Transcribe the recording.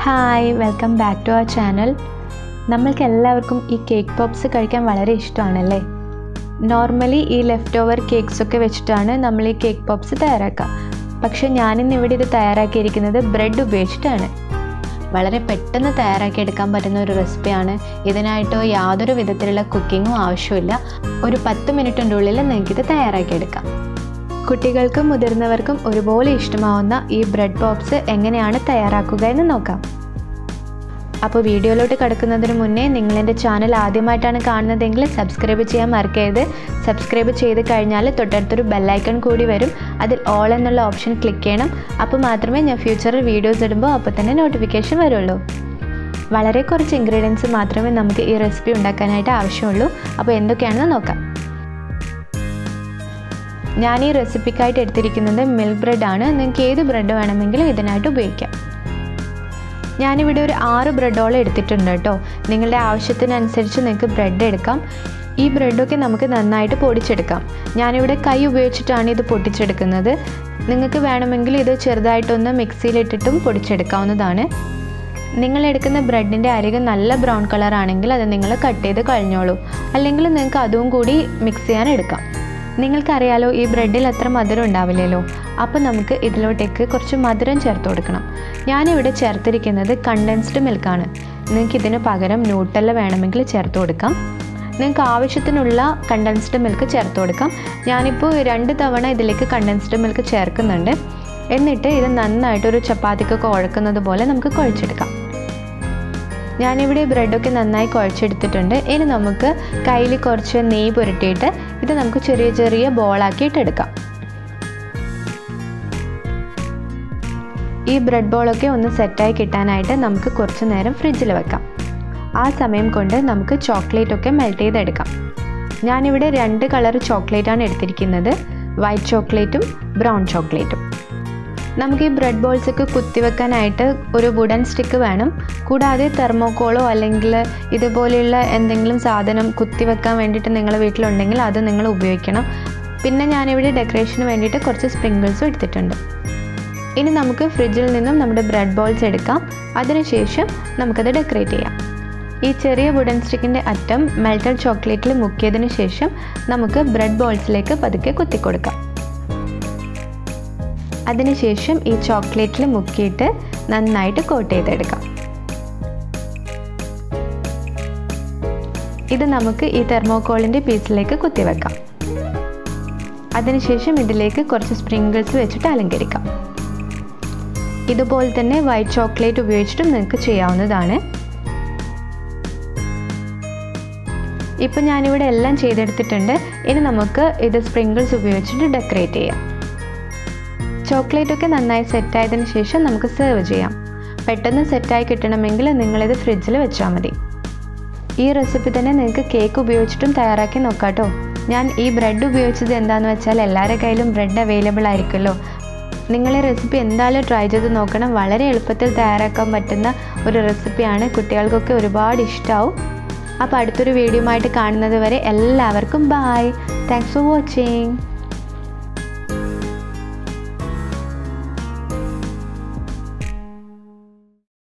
Hi, welcome back to our channel. നമ്മൾക്ക് എല്ലാവർക്കും ഈ കേക്ക് പോപ്സ് കഴിക്കാൻ വളരെ ഇഷ്ടമാണല്ലേ. നോർമലി ഈ ലെഫ്റ്റ് ഓവർ കേക്ക്സ് ഒക്കെ വെച്ചിട്ടാണ് നമ്മൾ ഈ കേക്ക് പോപ്സ് തയ്യാറാക്കുക. പക്ഷേ ഞാനിന്ന് ഇവിടെ ഇത് തയ്യാറാക്കിയിരിക്കുന്നത് ബ്രെഡ് ഉപയോഗിച്ചിട്ടാണ്. വളരെ പെട്ടെന്ന് തയ്യാറാക്കിയെടുക്കാൻ പറ്റുന്ന ഒരു റെസിപ്പിയാണ്. ഇതിനായിട്ടോ യാതൊരു വിധത്തിലുള്ള കുക്കിങ്ങും ആവശ്യമില്ല. ഒരു 10 മിനിറ്റിൻ്റെ ഉള്ളിൽ നിങ്ങൾക്കിത് തയ്യാറാക്കിയെടുക്കാം. കുട്ടികൾക്കും മുതിർന്നവർക്കും ഒരുപോലെ ഇഷ്ടമാവുന്ന ഈ ബ്രെഡ് പോപ്സ് എങ്ങനെയാണ് തയ്യാറാക്കുക എന്ന് നോക്കാം. അപ്പോൾ വീഡിയോയിലോട്ട് കടക്കുന്നതിന് മുന്നേ നിങ്ങൾ എൻ്റെ ചാനൽ ആദ്യമായിട്ടാണ് കാണുന്നതെങ്കിൽ സബ്സ്ക്രൈബ് ചെയ്യാൻ മറക്കരുത്. സബ്സ്ക്രൈബ് ചെയ്ത് കഴിഞ്ഞാൽ തൊട്ടടുത്തൊരു ബെല്ലൈക്കൺ കൂടി വരും. അതിൽ ഓൾ എന്നുള്ള ഓപ്ഷൻ ക്ലിക്ക് ചെയ്യണം. അപ്പോൾ മാത്രമേ ഞാൻ ഫ്യൂച്ചറിൽ വീഡിയോസ് ഇടുമ്പോൾ അപ്പോൾ തന്നെ നോട്ടിഫിക്കേഷൻ വരുള്ളൂ. വളരെ കുറച്ച് ഇൻഗ്രീഡിയൻസ് മാത്രമേ നമുക്ക് ഈ റെസിപ്പി ഉണ്ടാക്കാനായിട്ട് ആവശ്യമുള്ളൂ. അപ്പോൾ എന്തൊക്കെയാണെന്ന് നോക്കാം. ഞാൻ ഈ റെസിപ്പിക്കായിട്ട് എടുത്തിരിക്കുന്നത് മിൽക്ക് ബ്രെഡാണ്. നിങ്ങൾക്ക് ഏത് ബ്രെഡ് വേണമെങ്കിലും ഇതിനായിട്ട് ഉപയോഗിക്കാം. ഞാനിവിടെ ഒരു 6 ബ്രെഡോളം എടുത്തിട്ടുണ്ട് കേട്ടോ. നിങ്ങളുടെ ആവശ്യത്തിനനുസരിച്ച് നിങ്ങൾക്ക് ബ്രെഡ് എടുക്കാം. ഈ ബ്രെഡൊക്കെ നമുക്ക് നന്നായിട്ട് പൊടിച്ചെടുക്കാം. ഞാനിവിടെ കൈ ഉപയോഗിച്ചിട്ടാണ് ഇത് പൊട്ടിച്ചെടുക്കുന്നത്. നിങ്ങൾക്ക് വേണമെങ്കിൽ ഇത് ചെറുതായിട്ടൊന്ന് മിക്സിയിലിട്ടിട്ടും പൊടിച്ചെടുക്കാവുന്നതാണ്. നിങ്ങൾ എടുക്കുന്ന ബ്രെഡിൻ്റെ അരികെ നല്ല ബ്രൗൺ കളർ ആണെങ്കിൽ അത് നിങ്ങൾ കട്ട് ചെയ്ത് കളഞ്ഞോളൂ. അല്ലെങ്കിൽ നിങ്ങൾക്ക് അതും കൂടി മിക്സ് ചെയ്യാൻ എടുക്കാം. നിങ്ങൾക്കറിയാലോ ഈ ബ്രെഡിൽ അത്ര മധുരം ഉണ്ടാവില്ലല്ലോ. അപ്പോൾ നമുക്ക് ഇതിലോട്ടേക്ക് കുറച്ച് മധുരം ചേർത്ത് കൊടുക്കണം. ഞാനിവിടെ ചേർത്തിരിക്കുന്നത് കണ്ടൻസ്ഡ് മിൽക്കാണ്. നിങ്ങൾക്ക് ഇതിന് പകരം ന്യൂട്ടെല്ല വേണമെങ്കിൽ ചേർത്ത് കൊടുക്കാം. നിങ്ങൾക്ക് ആവശ്യത്തിനുള്ള കണ്ടൻസ്ഡ് മിൽക്ക് ചേർത്ത് കൊടുക്കാം. ഞാനിപ്പോൾ 2 തവണ ഇതിലേക്ക് കണ്ടൻസ്ഡ് മിൽക്ക് ചേർക്കുന്നുണ്ട്. എന്നിട്ട് ഇത് നന്നായിട്ടൊരു ചപ്പാത്തിക്കൊക്കെ കുഴക്കുന്നത് പോലെ നമുക്ക് കുഴച്ചെടുക്കാം. ഞാനിവിടെ ബ്രെഡൊക്കെ നന്നായി കുഴച്ചെടുത്തിട്ടുണ്ട്. ഇനി നമുക്ക് കയ്യിൽ കുറച്ച് നെയ്യ് പുരട്ടിയിട്ട് ഇത് നമുക്ക് ചെറിയ ചെറിയ ബോളാക്കിയിട്ടെടുക്കാം. ഈ ബ്രെഡ് ബോളൊക്കെ ഒന്ന് സെറ്റായി കിട്ടാനായിട്ട് നമുക്ക് കുറച്ച് നേരം ഫ്രിഡ്ജിൽ വെക്കാം. ആ സമയം കൊണ്ട് നമുക്ക് ചോക്ലേറ്റൊക്കെ മെൽറ്റ് ചെയ്തെടുക്കാം. ഞാനിവിടെ 2 കളർ ചോക്ലേറ്റാണ് എടുത്തിരിക്കുന്നത്. വൈറ്റ് ചോക്ലേറ്റും ബ്രൗൺ ചോക്ലേറ്റും. നമുക്ക് ഈ ബ്രെഡ് ബോൾസൊക്കെ കുത്തിവെക്കാനായിട്ട് ഒരു വുഡൻ സ്റ്റിക്ക് വേണം. കൂടാതെ തെർമോക്കോളോ അല്ലെങ്കിൽ ഇതുപോലെയുള്ള എന്തെങ്കിലും സാധനം കുത്തിവെക്കാൻ വേണ്ടിയിട്ട് നിങ്ങളുടെ വീട്ടിലുണ്ടെങ്കിൽ അത് നിങ്ങൾ ഉപയോഗിക്കണം. പിന്നെ ഞാനിവിടെ ഡെക്കറേഷന് വേണ്ടിയിട്ട് കുറച്ച് സ്പ്രിങ്കിൾസും എടുത്തിട്ടുണ്ട്. ഇനി നമുക്ക് ഫ്രിഡ്ജിൽ നിന്നും നമ്മുടെ ബ്രെഡ് ബോൾസ് എടുക്കാം. അതിനുശേഷം നമുക്കത് ഡെക്കറേറ്റ് ചെയ്യാം. ഈ ചെറിയ വുഡൻ സ്റ്റിക്കിൻ്റെ അറ്റം മെൽറ്റഡ് ചോക്ലേറ്റിൽ മുക്കിയതിന് ശേഷം നമുക്ക് ബ്രെഡ് ബോൾസിലേക്ക് പതുക്കെ കുത്തിക്കൊടുക്കാം. അതിനുശേഷം ഈ ചോക്ലേറ്റിൽ മുക്കിയിട്ട് നന്നായിട്ട് കോട്ട് ചെയ്തെടുക്കാം. ഇത് നമുക്ക് ഈ തെർമോക്കോളിൻ്റെ പീസിലേക്ക് കുത്തിവെക്കാം. അതിനുശേഷം ഇതിലേക്ക് കുറച്ച് സ്പ്രിങ്കിൾസ് വെച്ചിട്ട് അലങ്കരിക്കാം. ഇതുപോലെ തന്നെ വൈറ്റ് ചോക്ലേറ്റ് ഉപയോഗിച്ചിട്ടും നിങ്ങൾക്ക് ചെയ്യാവുന്നതാണ്. ഇപ്പോൾ ഞാനിവിടെ എല്ലാം ചെയ്തെടുത്തിട്ടുണ്ട്. ഇനി നമുക്ക് ഇത് സ്പ്രിങ്കിൾസ് ഉപയോഗിച്ചിട്ട് ഡെക്കറേറ്റ് ചെയ്യാം. ചോക്ലേറ്റൊക്കെ നന്നായി സെറ്റായതിനു ശേഷം നമുക്ക് സെർവ് ചെയ്യാം. പെട്ടെന്ന് സെറ്റായി കിട്ടണമെങ്കിൽ നിങ്ങളിത് ഫ്രിഡ്ജിൽ വെച്ചാൽ മതി. ഈ റെസിപ്പി തന്നെ നിങ്ങൾക്ക് കേക്ക് ഉപയോഗിച്ചിട്ടും തയ്യാറാക്കി നോക്കാം കേട്ടോ. ഞാൻ ഈ ബ്രെഡ് ഉപയോഗിച്ചത് എന്താണെന്ന് വെച്ചാൽ എല്ലാവരുടെ കയ്യിലും ബ്രെഡ് അവൈലബിൾ ആയിരിക്കുമല്ലോ. നിങ്ങൾ ഈ റെസിപ്പി എന്തായാലും ട്രൈ ചെയ്ത് നോക്കണം. വളരെ എളുപ്പത്തിൽ തയ്യാറാക്കാൻ പറ്റുന്ന ഒരു റെസിപ്പിയാണ്. കുട്ടികൾക്കൊക്കെ ഒരുപാട് ഇഷ്ടമാവും. അപ്പോൾ അടുത്തൊരു വീഡിയോ ആയിട്ട് കാണുന്നത് വരെ എല്ലാവർക്കും ബൈ. Thanks for watching.